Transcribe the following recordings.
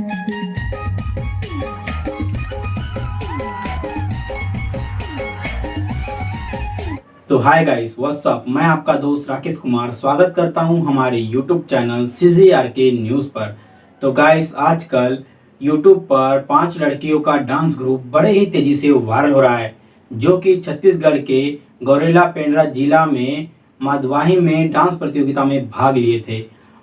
तो hi guys, WhatsApp. मैं आपका दोस्त राकेश कुमार स्वागत करता हूं हमारे यूट्यूब चैनल CGRK न्यूज़ पर। तो गाइस, आजकल यूट्यूब पर 5 लड़कियों का डांस ग्रुप बड़े ही तेजी से वायरल हो रहा है, जो कि छत्तीसगढ़ के गौरेला पेंड्रा जिला में मादवाही में डांस प्रतियोगिता में भाग लिए थे।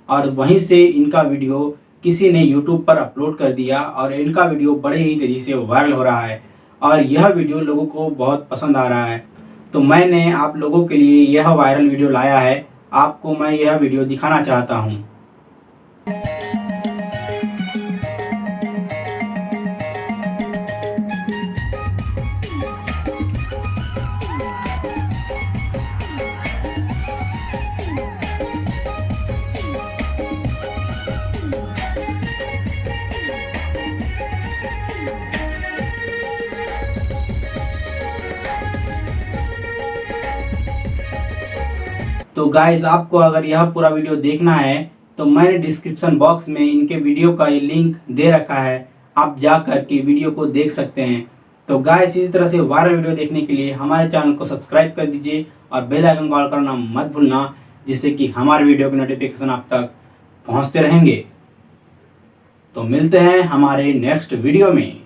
और वहीं से इनका वीडियो किसी ने यूट्यूब पर अपलोड कर दिया और इनका वीडियो बड़े ही तेजी से वायरल हो रहा है और यह वीडियो लोगों को बहुत पसंद आ रहा है। तो मैंने आप लोगों के लिए यह वायरल वीडियो लाया है। आपको मैं यह वीडियो दिखाना चाहता हूं। तो गाइस, आपको अगर यह पूरा वीडियो देखना है तो मैंने डिस्क्रिप्शन बॉक्स में इनके वीडियो का ये लिंक दे रखा है, आप जा कर के वीडियो को देख सकते हैं। तो गाइस, इसी तरह से वायरल वीडियो देखने के लिए हमारे चैनल को सब्सक्राइब कर दीजिए और बेल आइकन कॉल करना मत भूलना, जिससे कि हमारे वीडियो के नोटिफिकेशन आप तक पहुंचते रहेंगे। तो मिलते हैं हमारे नेक्स्ट वीडियो में।